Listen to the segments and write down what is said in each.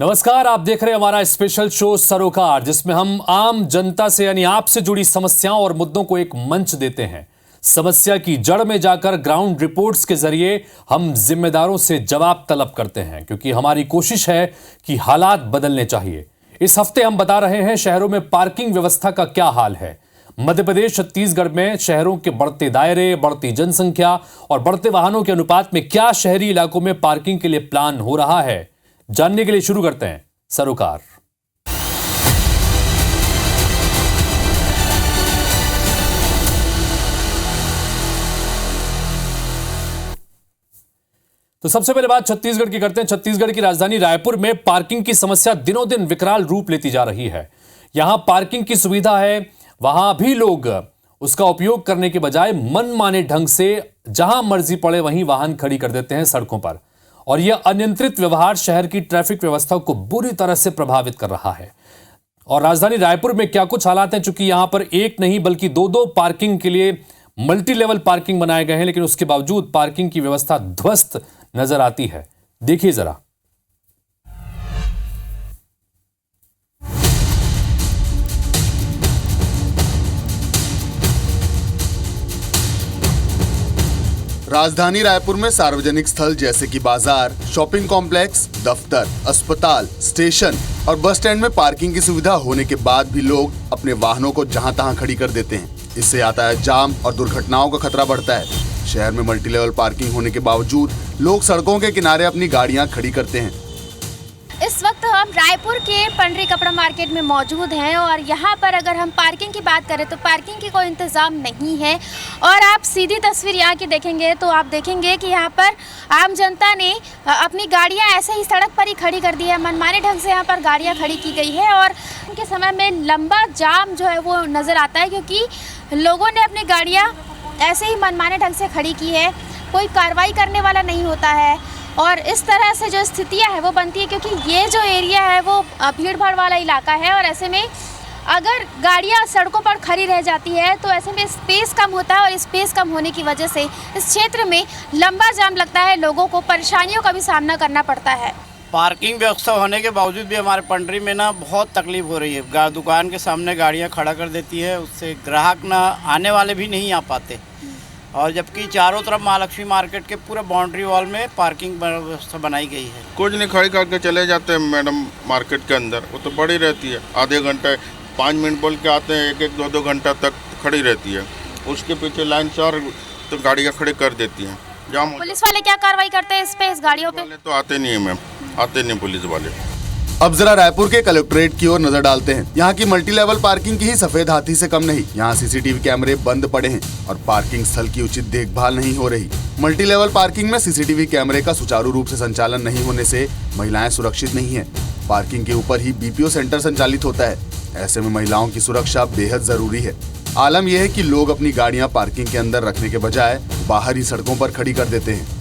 नमस्कार, आप देख रहे हैं हमारा स्पेशल शो सरोकार, जिसमें हम आम जनता से यानी आपसे जुड़ी समस्याओं और मुद्दों को एक मंच देते हैं। समस्या की जड़ में जाकर ग्राउंड रिपोर्ट्स के जरिए हम जिम्मेदारों से जवाब तलब करते हैं, क्योंकि हमारी कोशिश है कि हालात बदलने चाहिए। इस हफ्ते हम बता रहे हैं शहरों में पार्किंग व्यवस्था का क्या हाल है। मध्य प्रदेश छत्तीसगढ़ में शहरों के बढ़ते दायरे, बढ़ती जनसंख्या और बढ़ते वाहनों के अनुपात में क्या शहरी इलाकों में पार्किंग के लिए प्लान हो रहा है, जानने के लिए शुरू करते हैं सरोकार। तो सबसे पहले बात छत्तीसगढ़ की करते हैं। छत्तीसगढ़ की राजधानी रायपुर में पार्किंग की समस्या दिनों दिन विकराल रूप लेती जा रही है। यहां पार्किंग की सुविधा है, वहां भी लोग उसका उपयोग करने के बजाय मनमाने ढंग से जहां मर्जी पड़े वहीं वाहन खड़ी कर देते हैं सड़कों पर, और यह अनियंत्रित व्यवहार शहर की ट्रैफिक व्यवस्था को बुरी तरह से प्रभावित कर रहा है। और राजधानी रायपुर में क्या कुछ हालात हैं, चूंकि यहां पर एक नहीं बल्कि दो पार्किंग के लिए मल्टी लेवल पार्किंग बनाए गए हैं, लेकिन उसके बावजूद पार्किंग की व्यवस्था ध्वस्त नजर आती है। देखिए जरा। राजधानी रायपुर में सार्वजनिक स्थल जैसे कि बाजार, शॉपिंग कॉम्प्लेक्स, दफ्तर, अस्पताल, स्टेशन और बस स्टैंड में पार्किंग की सुविधा होने के बाद भी लोग अपने वाहनों को जहां तहां खड़ी कर देते हैं। इससे यातायात जाम और दुर्घटनाओं का खतरा बढ़ता है। शहर में मल्टी लेवल पार्किंग होने के बावजूद लोग सड़कों के किनारे अपनी गाड़ियां खड़ी करते हैं। इस वक्त हम रायपुर के पंडरी कपड़ा मार्केट में मौजूद हैं और यहाँ पर अगर हम पार्किंग की बात करें तो पार्किंग की कोई इंतज़ाम नहीं है। और आप सीधी तस्वीर यहाँ की देखेंगे तो आप देखेंगे कि यहाँ पर आम जनता ने अपनी गाड़ियाँ ऐसे ही सड़क पर ही खड़ी कर दी है। मनमाने ढंग से यहाँ पर गाड़ियाँ खड़ी की गई है और उनके समय में लंबा जाम जो है वो नज़र आता है, क्योंकि लोगों ने अपनी गाड़ियाँ ऐसे ही मनमाने ढंग से खड़ी की है। कोई कार्रवाई करने वाला नहीं होता है और इस तरह से जो स्थितियां है वो बनती है, क्योंकि ये जो एरिया है वो भीड़ भाड़ वाला इलाका है और ऐसे में अगर गाड़ियां सड़कों पर खड़ी रह जाती है तो ऐसे में स्पेस कम होता है और स्पेस कम होने की वजह से इस क्षेत्र में लंबा जाम लगता है, लोगों को परेशानियों का भी सामना करना पड़ता है। पार्किंग व्यवस्था होने के बावजूद भी हमारे पंडरी में ना बहुत तकलीफ हो रही है। दुकान के सामने गाड़ियाँ खड़ा कर देती है, उससे ग्राहक ना आने वाले भी नहीं आ पाते। और जबकि चारों तरफ महालक्ष्मी मार्केट के पूरे बाउंड्री वॉल में पार्किंग व्यवस्था बनाई गई है। कुछ नहीं, खड़ी करके चले जाते हैं मैडम मार्केट के अंदर, वो तो बड़ी रहती है। आधे घंटे 5 मिनट बोल के आते हैं, एक 2 घंटा तक खड़ी रहती है। उसके पीछे लाइन से और तो गाड़ियाँ खड़ी कर देती हैं। जाम पुलिस वाले क्या कार्रवाई करते हैं इस गाड़ियों पे? तो आते नहीं है मैम, आते नहीं पुलिस वाले। अब जरा रायपुर के कलेक्ट्रेट की ओर नजर डालते हैं। यहाँ की मल्टी लेवल पार्किंग की ही सफेद हाथी से कम नहीं। यहाँ सीसीटीवी कैमरे बंद पड़े हैं और पार्किंग स्थल की उचित देखभाल नहीं हो रही। मल्टी लेवल पार्किंग में सीसीटीवी कैमरे का सुचारू रूप से संचालन नहीं होने से महिलाएं सुरक्षित नहीं है। पार्किंग के ऊपर ही बीपीओ सेंटर संचालित होता है। ऐसे में महिलाओं की सुरक्षा बेहद जरूरी है। आलम यह है कि लोग अपनी गाड़ियां पार्किंग के अंदर रखने के बजाय बाहर ही सड़कों पर खड़ी कर देते हैं।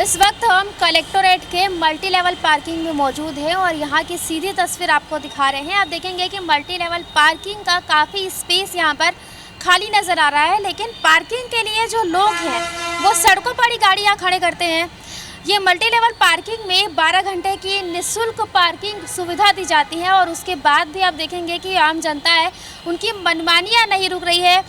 इस वक्त हम कलेक्टोरेट के मल्टी लेवल पार्किंग में मौजूद हैं और यहाँ की सीधी तस्वीर आपको दिखा रहे हैं। आप देखेंगे कि मल्टी लेवल पार्किंग का काफ़ी स्पेस यहाँ पर खाली नज़र आ रहा है, लेकिन पार्किंग के लिए जो लोग हैं वो सड़कों पर ही गाड़ियाँ खड़े करते हैं। ये मल्टी लेवल पार्किंग में 12 घंटे की निःशुल्क पार्किंग सुविधा दी जाती है और उसके बाद भी आप देखेंगे कि आम जनता है उनकी मनमानियाँ नहीं रुक रही है।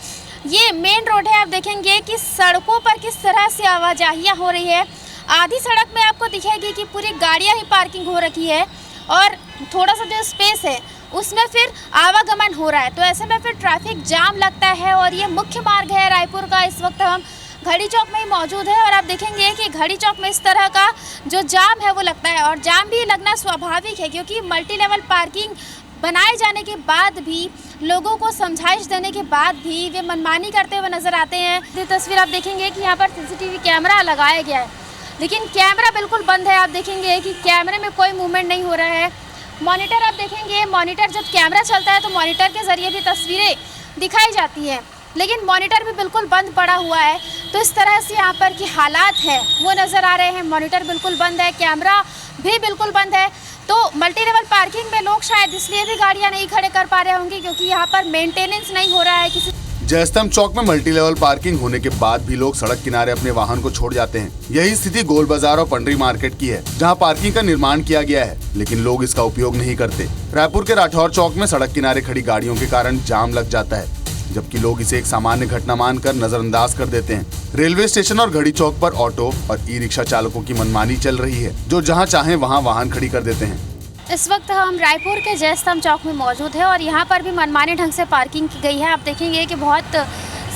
ये मेन रोड है, आप देखेंगे कि सड़कों पर किस तरह से आवाजाहियाँ हो रही है। आधी सड़क में आपको दिखेगी कि पूरी गाड़ियां ही पार्किंग हो रखी है और थोड़ा सा जो स्पेस है उसमें फिर आवागमन हो रहा है, तो ऐसे में फिर ट्रैफिक जाम लगता है। और ये मुख्य मार्ग है रायपुर का। इस वक्त हम घड़ी चौक में ही मौजूद है और आप देखेंगे कि घड़ी चौक में इस तरह का जो जाम है वो लगता है और जाम भी लगना स्वाभाविक है, क्योंकि मल्टी लेवल पार्किंग बनाए जाने के बाद भी लोगों को समझाइश देने के बाद भी वे मनमानी करते हुए नजर आते हैं। ये तस्वीर आप देखेंगे कि यहाँ पर सीसीटीवी कैमरा लगाया गया है, लेकिन कैमरा बिल्कुल बंद है। आप देखेंगे कि कैमरे में कोई मूवमेंट नहीं हो रहा है। मॉनिटर आप देखेंगे, मॉनिटर जब कैमरा चलता है तो मॉनिटर के ज़रिए भी तस्वीरें दिखाई जाती हैं, लेकिन मॉनिटर भी बिल्कुल बंद पड़ा हुआ है। तो इस तरह से यहाँ पर की हालात है वो नज़र आ रहे हैं। मॉनिटर बिल्कुल बंद है, कैमरा भी बिल्कुल बंद है। तो मल्टी लेवल पार्किंग में लोग शायद इसलिए भी गाड़ियाँ नहीं खड़े कर पा रहे होंगे क्योंकि यहाँ पर मेंटेनेंस नहीं हो रहा है किसी। जयस्तंभ चौक में मल्टी लेवल पार्किंग होने के बाद भी लोग सड़क किनारे अपने वाहन को छोड़ जाते हैं। यही स्थिति गोल बाजार और पंडरी मार्केट की है, जहां पार्किंग का निर्माण किया गया है, लेकिन लोग इसका उपयोग नहीं करते। रायपुर के राठौर चौक में सड़क किनारे खड़ी गाड़ियों के कारण जाम लग जाता है, जबकि लोग इसे एक सामान्य घटना मानकर नजरअंदाज कर देते हैं। रेलवे स्टेशन और घड़ी चौक पर ऑटो और ई रिक्शा चालकों की मनमानी चल रही है, जो जहाँ चाहे वहाँ वाहन खड़ी कर देते हैं। इस वक्त हम रायपुर के जयस्तंभ चौक में मौजूद है और यहाँ पर भी मनमाने ढंग से पार्किंग की गई है। आप देखेंगे कि बहुत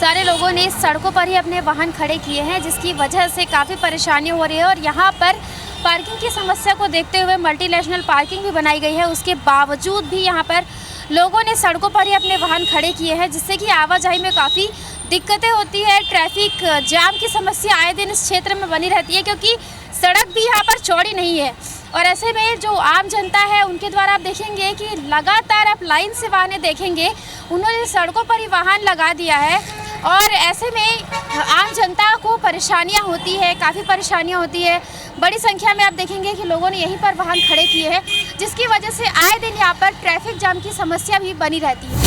सारे लोगों ने सड़कों पर ही अपने वाहन खड़े किए हैं, जिसकी वजह से काफ़ी परेशानी हो रही है। और यहाँ पर पार्किंग की समस्या को देखते हुए मल्टीनेशनल पार्किंग भी बनाई गई है। उसके बावजूद भी यहाँ पर लोगों ने सड़कों पर ही अपने वाहन खड़े किए हैं, जिससे कि आवाजाही में काफ़ी दिक्कतें होती है। ट्रैफिक जाम की समस्या आए दिन इस क्षेत्र में बनी रहती है, क्योंकि सड़क भी यहाँ पर चौड़ी नहीं है। और ऐसे में जो आम जनता है उनके द्वारा आप देखेंगे कि लगातार आप लाइन से वाहन देखेंगे, उन्होंने सड़कों पर ही वाहन लगा दिया है। और ऐसे में आम जनता को परेशानियां होती है, काफ़ी परेशानियां होती है। बड़ी संख्या में आप देखेंगे कि लोगों ने यहीं पर वाहन खड़े किए हैं, जिसकी वजह से आए दिन यहाँ पर ट्रैफिक जाम की समस्या भी बनी रहती है।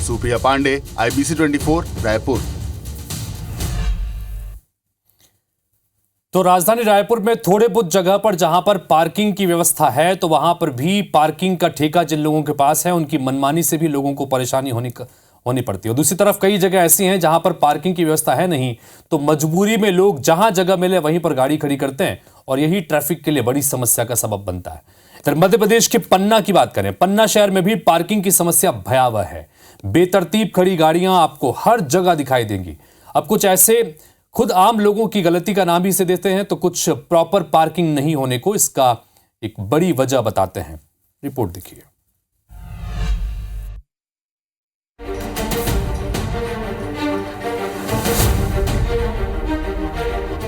सुप्रिया पांडे, IBC 24, रायपुर। तो राजधानी रायपुर में थोड़े बहुत जगह पर जहां पर पार्किंग की व्यवस्था है, तो वहां पर भी पार्किंग का ठेका जिन लोगों के पास है, उनकी मनमानी से भी लोगों को परेशानी होनी पड़ती है। दूसरी तरफ कई जगह ऐसी हैं जहां पर पार्किंग की व्यवस्था है नहीं, तो मजबूरी में लोग जहां जगह मिले वहीं पर गाड़ी खड़ी करते हैं और यही ट्रैफिक के लिए बड़ी समस्या का सबब बनता है। इधर मध्य प्रदेश के पन्ना की बात करें, पन्ना शहर में भी पार्किंग की समस्या भयावह है। बेतरतीब खड़ी गाड़ियां आपको हर जगह दिखाई देंगी। अब कुछ ऐसे खुद आम लोगों की गलती का नाम ही इसे देते हैं, तो कुछ प्रॉपर पार्किंग नहीं होने को इसका एक बड़ी वजह बताते हैं। रिपोर्ट देखिए।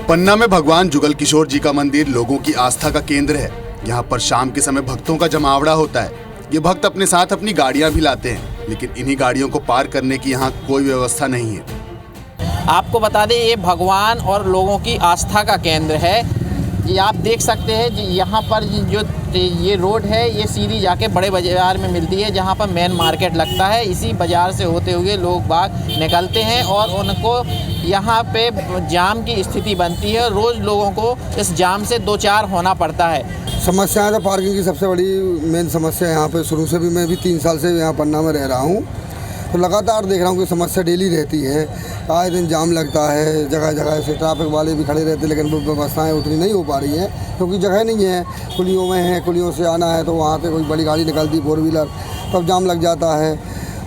पन्ना में भगवान जुगल किशोर जी का मंदिर लोगों की आस्था का केंद्र है। यहाँ पर शाम के समय भक्तों का जमावड़ा होता है। ये भक्त अपने साथ अपनी गाड़ियां भी लाते हैं, लेकिन इन्हीं गाड़ियों को पार करने की यहाँ कोई व्यवस्था नहीं है। आपको बता दें, ये भगवान और लोगों की आस्था का केंद्र है। ये आप देख सकते हैं यहाँ पर जो ये रोड है, ये सीधी जाके बड़े बाजार में मिलती है, जहाँ पर मेन मार्केट लगता है। इसी बाजार से होते हुए लोग बाग निकलते हैं और उनको यहाँ पे जाम की स्थिति बनती है। रोज़ लोगों को इस जाम से दो चार होना पड़ता है। समस्या है तो पार्किंग की सबसे बड़ी मेन समस्या यहाँ पे शुरू से भी, मैं भी 3 साल से यहाँ पन्ना में रह रहा हूँ, तो लगातार देख रहा हूँ कि समस्या डेली रहती है। आए दिन जाम लगता है, जगह जगह से ट्रैफिक वाले भी खड़े रहते हैं, लेकिन व्यवस्थाएं उतनी नहीं हो पा रही हैं, क्योंकि जगह नहीं है। कुलियों में है, कुलियों से आना है तो वहाँ से कोई बड़ी गाड़ी निकलती, 4 व्हीलर, तब जाम लग जाता है।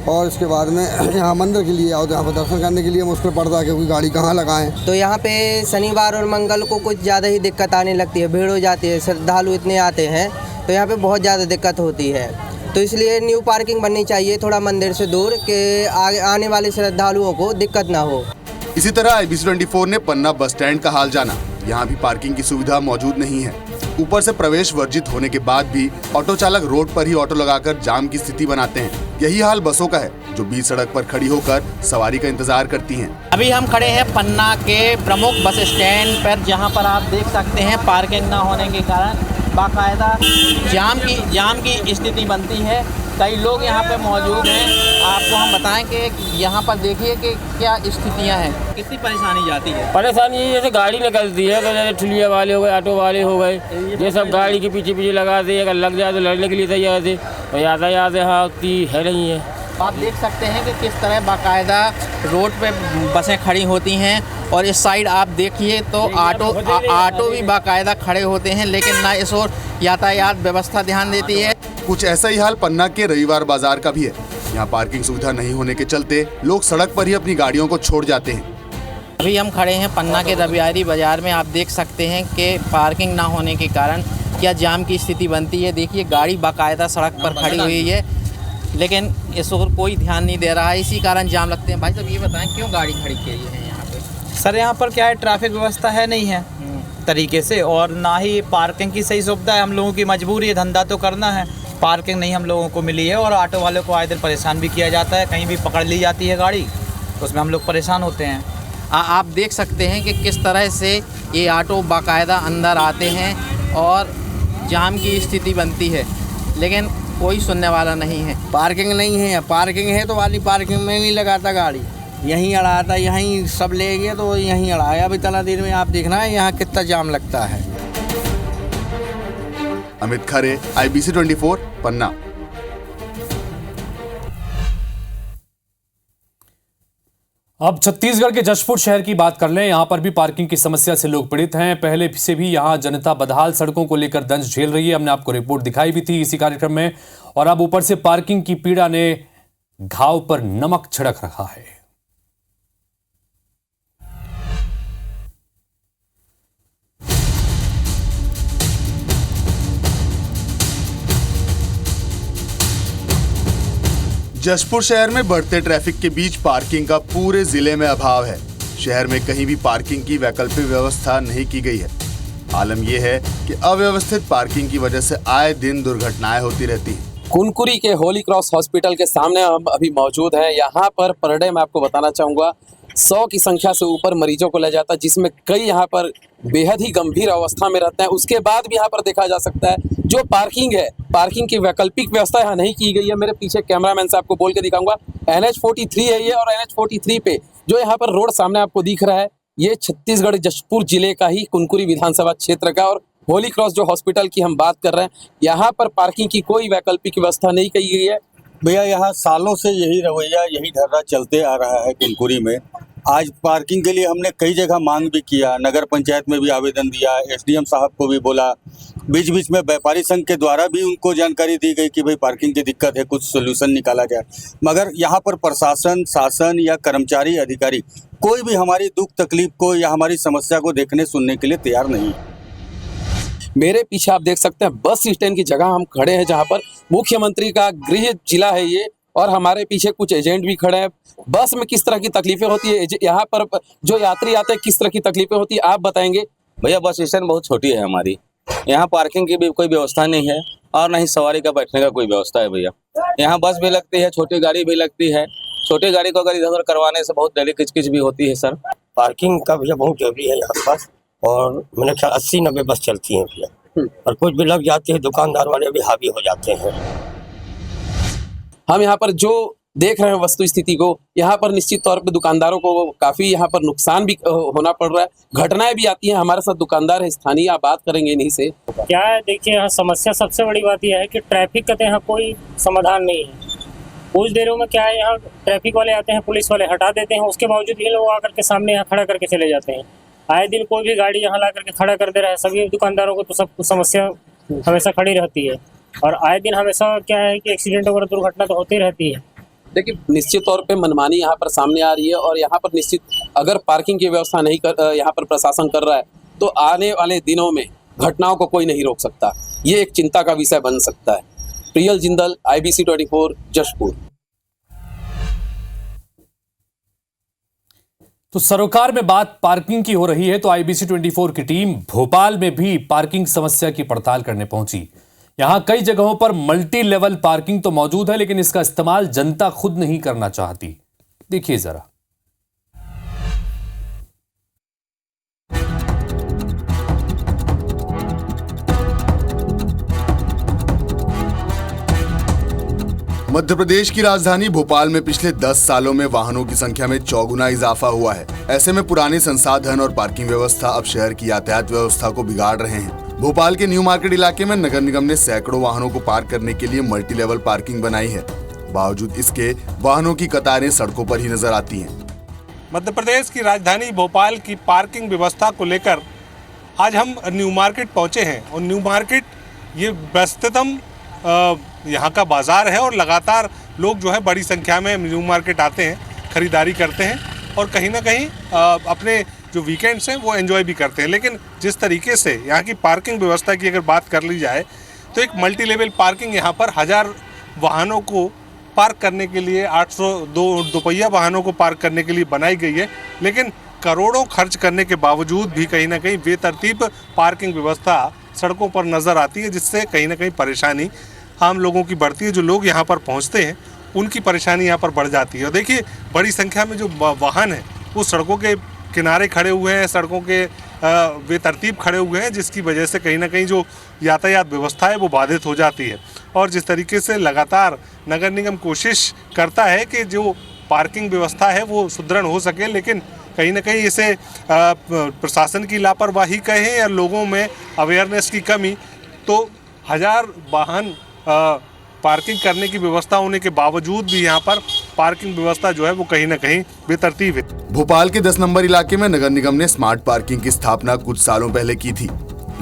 और इसके बाद में यहाँ मंदिर के लिए आओ तो यहाँ पर दर्शन करने के लिए मुश्किल पड़ता है, क्योंकि गाड़ी कहाँ लगाएं। तो यहाँ पे शनिवार और मंगल को कुछ ज़्यादा ही दिक्कत आने लगती है, भीड़ हो जाती है, श्रद्धालु इतने आते हैं तो यहाँ पे बहुत ज़्यादा दिक्कत होती है। तो इसलिए न्यू पार्किंग बननी चाहिए थोड़ा मंदिर से दूर, कि आगे आने वाले श्रद्धालुओं को दिक्कत ना हो। इसी तरह IBC 24 ने पन्ना बस स्टैंड का हाल जाना। यहाँ भी पार्किंग की सुविधा मौजूद नहीं है। ऊपर से प्रवेश वर्जित होने के बाद भी ऑटो चालक रोड पर ही ऑटो लगाकर जाम की स्थिति बनाते हैं। यही हाल बसों का है, जो बीच सड़क पर खड़ी होकर सवारी का इंतजार करती हैं। अभी हम खड़े हैं पन्ना के प्रमुख बस स्टैंड पर, जहां पर आप देख सकते हैं पार्किंग ना होने के कारण बाकायदा जाम की स्थिति बनती है। कई लोग यहाँ पे मौजूद हैं। आपको हम बताएं कि यहाँ पर देखिए कि क्या स्थितियाँ हैं, कितनी परेशानी जाती है। परेशानी जैसे गाड़ी निकलती है, जैसे ठुलिया वाले हो गए, ऑटो वाले हो गए, ये सब गाड़ी के पीछे लगा दे, अगर लग जाए तो लड़ने के लिए तैयार थे, और यातायात यहाँ होती है नहीं है। आप देख सकते हैं कि किस तरह बाकायदा रोड पे बसें खड़ी होती हैं, और इस साइड आप देखिए तो ऑटो भी बाकायदा खड़े होते हैं, लेकिन ना इस ओर यातायात व्यवस्था ध्यान देती है। कुछ ऐसा ही हाल पन्ना के रविवार बाजार का भी है। यहाँ पार्किंग सुविधा नहीं होने के चलते लोग सड़क पर ही अपनी गाड़ियों को छोड़ जाते हैं। अभी हम खड़े हैं पन्ना के रविवारी बाजार में। आप देख सकते हैं कि पार्किंग ना होने के कारण क्या जाम की स्थिति बनती है। देखिए गाड़ी बाकायदा सड़क पर खड़ी हुई है, लेकिन इस ओर कोई ध्यान नहीं दे रहा है, इसी कारण जाम लगते हैं। भाई साहब ये बताएं क्यों गाड़ी खड़ी की है यहाँ पे? सर यहाँ पर क्या है, ट्रैफिक व्यवस्था है नहीं है तरीके से, और ना ही पार्किंग की सही सुविधा है। हम लोगों की मजबूरी है, धंधा तो करना है, पार्किंग नहीं हम लोगों को मिली है, और ऑटो वालों को आए दिन परेशान भी किया जाता है। कहीं भी पकड़ ली जाती है गाड़ी, उसमें हम लोग परेशान होते हैं। आप देख सकते हैं कि किस तरह से ये ऑटो बाकायदा अंदर आते हैं और जाम की स्थिति बनती है, लेकिन कोई सुनने वाला नहीं है। पार्किंग नहीं है, पार्किंग है तो वाली पार्किंग में नहीं लगाता गाड़ी, यहीं अड़ाता, यहीं सब ले गए तो यहीं अड़ाया। अभी इतना देर में आप देखना है यहाँ कितना जाम लगता है। अमित खरे, IBC 24, पन्ना। अब छत्तीसगढ़ के जशपुर शहर की बात कर लें। यहां पर भी पार्किंग की समस्या से लोग पीड़ित हैं। पहले से भी यहां जनता बदहाल सड़कों को लेकर दंश झेल रही है। हमने आपको रिपोर्ट दिखाई भी थी इसी कार्यक्रम में। और अब ऊपर से पार्किंग की पीड़ा ने घाव पर नमक छिड़क रखा है। जशपुर शहर में बढ़ते ट्रैफिक के बीच पार्किंग का पूरे जिले में अभाव है। शहर में कहीं भी पार्किंग की वैकल्पिक व्यवस्था नहीं की गई है। आलम यह है कि अव्यवस्थित पार्किंग की वजह से आए दिन दुर्घटनाएं होती रहती हैं। कुनकुरी के होली क्रॉस हॉस्पिटल के सामने हम अभी मौजूद हैं। यहाँ पर पर डे मैं आपको बताना चाहूँगा 100 की संख्या से ऊपर मरीजों को ले जाता है, जिसमें कई यहाँ पर बेहद ही गंभीर अवस्था में रहते हैं। उसके बाद भी यहाँ पर देखा जा सकता है जो पार्किंग है, पार्किंग की वैकल्पिक व्यवस्था यहाँ नहीं की गई है। मेरे पीछे कैमरामैन से आपको बोल के दिखाऊंगा, NH43 है ये, और NH43 पे जो यहाँ पर रोड सामने आपको दिख रहा है, ये छत्तीसगढ़ जशपुर जिले का ही कुनकुरी विधानसभा क्षेत्र का और होली क्रॉस जो हॉस्पिटल की हम बात कर रहे हैं, यहाँ पर पार्किंग की कोई वैकल्पिक व्यवस्था नहीं की गई है। भैया यहाँ सालों से यही रवैया, यही ढर्रा चलते आ रहा है कुनकुरी में। आज पार्किंग के लिए हमने कई जगह मांग भी किया, नगर पंचायत में भी आवेदन दिया, SDM साहब को भी बोला, बीच बीच में व्यापारी संघ के द्वारा भी उनको जानकारी दी गई कि भाई पार्किंग की दिक्कत है, कुछ सोल्यूशन निकाला जाए। मगर यहाँ पर प्रशासन, शासन या कर्मचारी, अधिकारी कोई भी हमारी दुख तकलीफ को या हमारी समस्या को देखने सुनने के लिए तैयार नहीं है। मेरे पीछे आप देख सकते हैं बस स्टैंड की जगह हम खड़े हैं, जहाँ पर मुख्यमंत्री का गृह जिला है ये, और हमारे पीछे कुछ एजेंट भी खड़े हैं। बस में किस तरह की तकलीफें होती है, यहाँ पर जो यात्री आते हैं किस तरह की तकलीफें होती है, आप बताएंगे। भैया बस स्टैंड बहुत छोटी है हमारी, यहाँ पार्किंग की भी कोई व्यवस्था नहीं है और ना ही सवारी का बैठने का कोई व्यवस्था है। भैया यहाँ बस भी लगती है, छोटी गाड़ी भी लगती है। छोटी गाड़ी को अगर इधर उधर करवाने से बहुत डेली किचकिच भी होती है। सर पार्किंग का भैया बहुत जरूरी है यहाँ पास, और मैंने ख्याल 80-90 बस चलती हैं भैया, और कुछ भी लग जाती है, दुकानदार वाले भी हावी हो जाते हैं। हम यहाँ पर जो देख रहे हैं वस्तु स्थिति को, यहाँ पर निश्चित तौर पे दुकानदारों को काफ़ी यहाँ पर नुकसान भी होना पड़ रहा है। घटनाएं भी आती हैं। हमारे साथ दुकानदार है स्थानीय, आप बात करेंगे इन्हीं से। क्या है, देखिए यहाँ समस्या सबसे बड़ी बात यह है कि ट्रैफिक का यहाँ कोई समाधान नहीं है। कुछ देरों में क्या है, यहाँ ट्रैफिक वाले आते हैं, पुलिस वाले हटा देते हैं, उसके बावजूद ये लोग आकर के सामने यहाँ खड़ा करके चले जाते हैं। आए दिन कोई भी गाड़ी यहाँ ला करके खड़ा कर दे रहा है। सभी दुकानदारों को तो सब कुछ समस्या हमेशा खड़ी रहती है, और आए दिन हमेशा क्या है कि एक्सीडेंट वगैरह दुर्घटना तो होती रहती है। देखिए निश्चित तौर पे मनमानी यहाँ पर सामने आ रही है, और यहाँ पर निश्चित अगर पार्किंग की व्यवस्था नहीं यहाँ पर प्रशासन कर रहा है तो आने वाले दिनों में घटनाओं को कोई नहीं रोक सकता। ये एक चिंता का विषय बन सकता है। प्रियल जिंदल, IBC 24, जशपुर। तो सरोकार में बात पार्किंग की हो रही है तो IBC 24 की टीम भोपाल में भी पार्किंग समस्या की पड़ताल करने पहुंची। यहां कई जगहों पर मल्टी लेवल पार्किंग तो मौजूद है, लेकिन इसका इस्तेमाल जनता खुद नहीं करना चाहती। देखिए जरा। मध्य प्रदेश की राजधानी भोपाल में पिछले 10 सालों में वाहनों की संख्या में 4 गुना इजाफा हुआ है। ऐसे में पुराने संसाधन और पार्किंग व्यवस्था अब शहर की यातायात व्यवस्था को बिगाड़ रहे हैं। भोपाल के न्यू मार्केट इलाके में नगर निगम ने सैकड़ों वाहनों को पार्क करने के लिए मल्टी लेवल पार्किंग बनाई है। बावजूद इसके वाहनों की कतारें सड़कों पर ही नजर आती हैं। मध्य प्रदेश की राजधानी भोपाल की पार्किंग व्यवस्था को लेकर आज हम न्यू मार्केट पहुंचे हैं, और न्यू मार्केट ये व्यस्ततम यहाँ का बाजार है, और लगातार लोग जो है बड़ी संख्या में न्यू मार्केट आते हैं, खरीदारी करते हैं, और कहीं ना कहीं अपने जो वीकेंड्स हैं वो एंजॉय भी करते हैं। लेकिन जिस तरीके से यहाँ की पार्किंग व्यवस्था की अगर बात कर ली जाए तो एक मल्टी लेवल पार्किंग यहाँ पर 1000 वाहनों को पार्क करने के लिए, 800 दोपहिया वाहनों को पार्क करने के लिए बनाई गई है। लेकिन करोड़ों खर्च करने के बावजूद भी कहीं ना कहीं बेतरतीब पार्किंग व्यवस्था सड़कों पर नज़र आती है, जिससे कहीं ना कहीं परेशानी आम लोगों की बढ़ती है। जो लोग यहाँ पर पहुँचते हैं उनकी परेशानी यहाँ पर बढ़ जाती है। और देखिए बड़ी संख्या में जो वाहन हैं वो सड़कों के किनारे खड़े हुए हैं, सड़कों के बेतरतीब खड़े हुए हैं, जिसकी वजह से कहीं ना कहीं जो यातायात व्यवस्था है वो बाधित हो जाती है। और जिस तरीके से लगातार नगर निगम कोशिश करता है कि जो पार्किंग व्यवस्था है वो सुदृढ़ हो सके, लेकिन कहीं ना कहीं इसे प्रशासन की लापरवाही कहें या लोगों में अवेयरनेस की कमी, तो 1000 वाहन पार्किंग करने की व्यवस्था होने के बावजूद भी यहाँ पर पार्किंग व्यवस्था जो है वो कहीं ना कहीं बेतरतीब है। भोपाल के 10 नंबर इलाके में नगर निगम ने स्मार्ट पार्किंग की स्थापना कुछ सालों पहले की थी,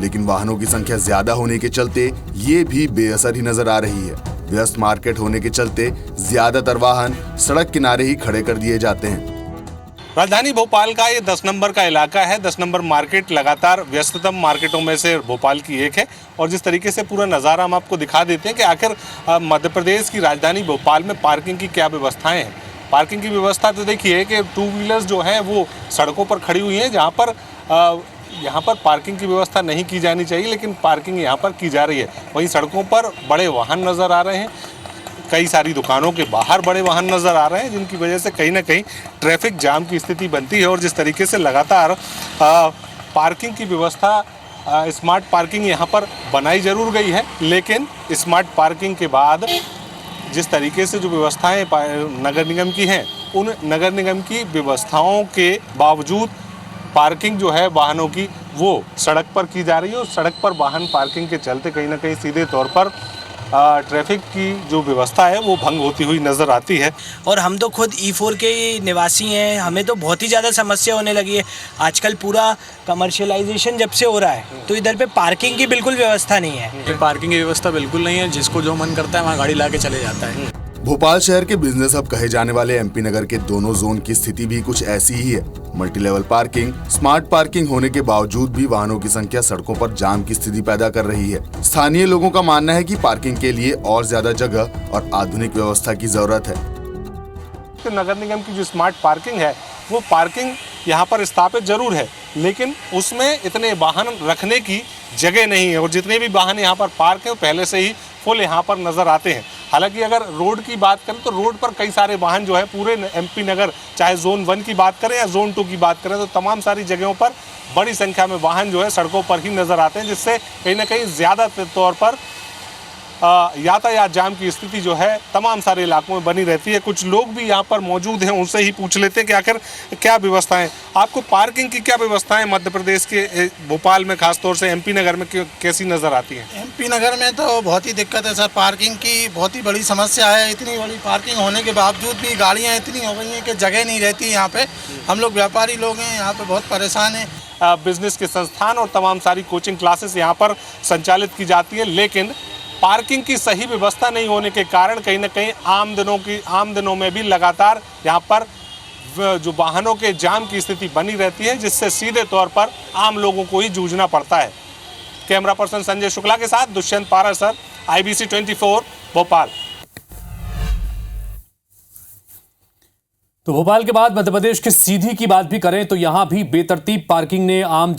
लेकिन वाहनों की संख्या ज्यादा होने के चलते ये भी बेअसर ही नजर आ रही है। व्यस्त मार्केट होने के चलते ज्यादातर वाहन सड़क किनारे ही खड़े कर दिए जाते हैं। राजधानी भोपाल का ये 10 नंबर का इलाका है। 10 नंबर मार्केट लगातार व्यस्ततम मार्केटों में से भोपाल की एक है, और जिस तरीके से पूरा नज़ारा हम आपको दिखा देते हैं कि आखिर मध्य प्रदेश की राजधानी भोपाल में पार्किंग की क्या व्यवस्थाएं हैं। पार्किंग की व्यवस्था तो देखिए कि 2 व्हीलर्स जो हैं वो सड़कों पर खड़ी हुई हैं, जहाँ पर पार्किंग की व्यवस्था नहीं की जानी चाहिए, लेकिन पार्किंग यहाँ पर की जा रही है। वहीं सड़कों पर बड़े वाहन नज़र आ रहे हैं, कई सारी दुकानों के बाहर बड़े वाहन नज़र आ रहे हैं, जिनकी वजह से कहीं ना कहीं ट्रैफिक जाम की स्थिति बनती है। और जिस तरीके से लगातार पार्किंग की व्यवस्था स्मार्ट पार्किंग यहाँ पर बनाई जरूर गई है, लेकिन स्मार्ट पार्किंग के बाद जिस तरीके से जो व्यवस्थाएं नगर निगम की हैं, उन नगर निगम की व्यवस्थाओं के बावजूद पार्किंग जो है वाहनों की वो सड़क पर की जा रही है, और सड़क पर वाहन पार्किंग के चलते कहीं ना कहीं सीधे तौर पर ट्रैफिक की जो व्यवस्था है वो भंग होती हुई नज़र आती है। और हम तो खुद E4 के निवासी हैं, हमें तो बहुत ही ज़्यादा समस्या होने लगी है। आजकल पूरा कमर्शियलाइजेशन जब से हो रहा है तो इधर पे पार्किंग की बिल्कुल व्यवस्था नहीं है। पार्किंग की व्यवस्था बिल्कुल नहीं है, जिसको जो मन करता है वहाँ गाड़ी ला के चले जाता है। भोपाल शहर के बिजनेस हब कहे जाने वाले MP नगर के दोनों जोन की स्थिति भी कुछ ऐसी ही है। Multi level parking, smart parking होने के बावजूद भी वाहनों की संख्या सड़कों पर जाम की स्थिति पैदा कर रही है। स्थानीय लोगों का मानना है कि पार्किंग के लिए और ज्यादा जगह और आधुनिक व्यवस्था की जरूरत है। तो नगर निगम की जो स्मार्ट पार्किंग है वो पार्किंग यहाँ पर स्थापित जरूर है, लेकिन उसमें इतने वाहन रखने की जगह नहीं है, और जितने भी वाहन यहाँ पर पार्क है वो पहले से ही फुल यहाँ पर नज़र आते हैं। हालांकि अगर रोड की बात करें तो रोड पर कई सारे वाहन जो है पूरे MP नगर, चाहे जोन 1 की बात करें या जोन 2 की बात करें, तो तमाम सारी जगहों पर बड़ी संख्या में वाहन जो है सड़कों पर ही नज़र आते हैं, जिससे कहीं ना कहीं ज़्यादा तौर पर यातायात जाम की स्थिति जो है तमाम सारे इलाकों में बनी रहती है। कुछ लोग भी यहाँ पर मौजूद हैं, उनसे ही पूछ लेते हैं कि आखिर क्या व्यवस्थाएं, आपको पार्किंग की क्या व्यवस्थाएं मध्य प्रदेश के भोपाल में खासतौर से MP नगर में कैसी नज़र आती हैं? MP नगर में तो बहुत ही दिक्कत है सर, पार्किंग की बहुत ही बड़ी समस्या है। इतनी बड़ी पार्किंग होने के बावजूद भी गाड़ियाँ इतनी हो गई हैं कि जगह नहीं रहती यहाँ पे। हम लोग व्यापारी लोग हैं, यहाँ पे बहुत परेशान हैं। बिजनेस के संस्थान और तमाम सारी कोचिंग क्लासेस यहाँ पर संचालित की जाती है, लेकिन पार्किंग की सही व्यवस्था नहीं होने के कारण कहीं ना कहीं आम दिनों में भी लगातार यहाँ पर जो वाहनों के जाम की स्थिति बनी रहती है, जिससे सीधे तौर पर आम लोगों को ही जूझना पड़ता है। कैमरा पर्सन संजय शुक्ला के साथ दुष्यंत पारासर, IBC 24 भोपाल। तो भोपाल के बाद मध्य प्रदेश की सीधी की बात भी करें तो यहां भी बेतरतीब पार्किंग ने आम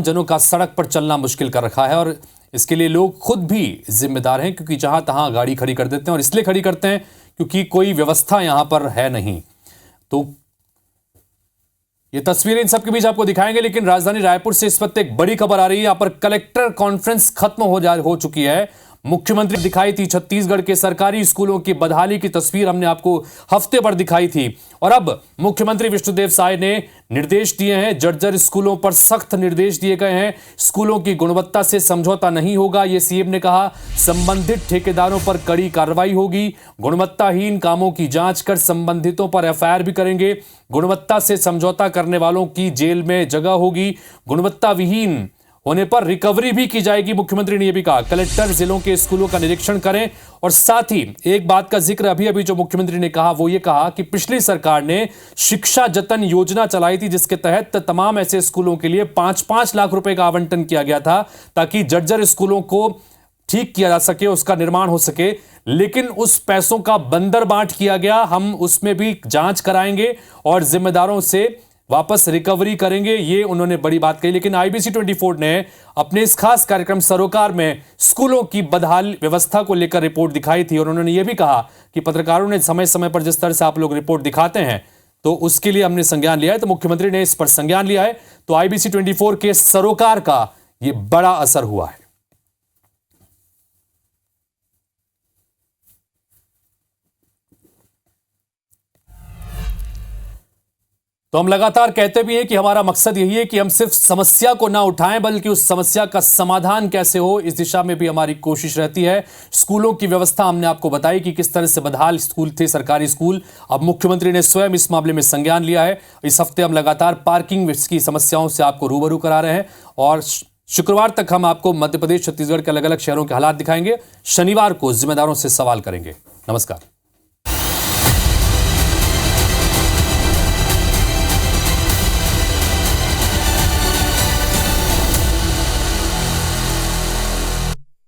जनों का सड़क पर चलना मुश्किल कर रखा है, और इसके लिए लोग खुद भी जिम्मेदार हैं, क्योंकि जहां तहां गाड़ी खड़ी कर देते हैं, और इसलिए खड़ी करते हैं क्योंकि कोई व्यवस्था यहां पर है नहीं। तो ये तस्वीरें इन सबके बीच आपको दिखाएंगे, लेकिन राजधानी रायपुर से इस वक्त एक बड़ी खबर आ रही है। यहां पर कलेक्टर कॉन्फ्रेंस खत्म हो चुकी है। मुख्यमंत्री दिखाई थी छत्तीसगढ़ के सरकारी स्कूलों की बदहाली की तस्वीर हमने आपको हफ्ते भर दिखाई थी, और अब मुख्यमंत्री विष्णुदेव साय ने निर्देश दिए हैं। जर्जर स्कूलों पर सख्त निर्देश दिए गए हैं। स्कूलों की गुणवत्ता से समझौता नहीं होगा, ये CM ने कहा। संबंधित ठेकेदारों पर कड़ी कार्रवाई होगी। गुणवत्ताहीन कामों की जांच कर संबंधितों पर FIR भी करेंगे। गुणवत्ता से समझौता करने वालों की जेल में जगह होगी। गुणवत्ता विहीन होने पर रिकवरी भी की जाएगी। मुख्यमंत्री ने यह भी कहा कलेक्टर जिलों के स्कूलों का निरीक्षण करें, और साथ ही एक बात का जिक्र अभी जो मुख्यमंत्री ने कहा वो ये कहा कि पिछली सरकार ने शिक्षा जतन योजना चलाई थी, जिसके तहत तमाम ऐसे स्कूलों के लिए 5-5 लाख रुपए का आवंटन किया गया था, ताकि जर्जर स्कूलों को ठीक किया जा सके, उसका निर्माण हो सके। लेकिन उस पैसों का बंदर बांट किया गया। हम उसमें भी जांच कराएंगे और जिम्मेदारों से वापस रिकवरी करेंगे, ये उन्होंने बड़ी बात कही। लेकिन IBC 24 ने अपने इस खास कार्यक्रम सरोकार में स्कूलों की बदहाल व्यवस्था को लेकर रिपोर्ट दिखाई थी, और उन्होंने ये भी कहा कि पत्रकारों ने समय समय पर जिस तरह से आप लोग रिपोर्ट दिखाते हैं तो उसके लिए हमने संज्ञान लिया है। तो मुख्यमंत्री ने इस पर संज्ञान लिया है, तो IBC 24 के सरोकार का ये बड़ा असर हुआ है। तो हम लगातार कहते भी हैं कि हमारा मकसद यही है कि हम सिर्फ समस्या को ना उठाएं बल्कि उस समस्या का समाधान कैसे हो, इस दिशा में भी हमारी कोशिश रहती है। स्कूलों की व्यवस्था हमने आपको बताई कि किस तरह से बदहाल स्कूल थे, सरकारी स्कूल। अब मुख्यमंत्री ने स्वयं इस मामले में संज्ञान लिया है। इस हफ्ते हम लगातार पार्किंग की समस्याओं से आपको रूबरू करा रहे हैं और शुक्रवार तक हम आपको मध्य प्रदेश, छत्तीसगढ़ के अलग अलग शहरों के हालात दिखाएंगे। शनिवार को जिम्मेदारों से सवाल करेंगे। नमस्कार।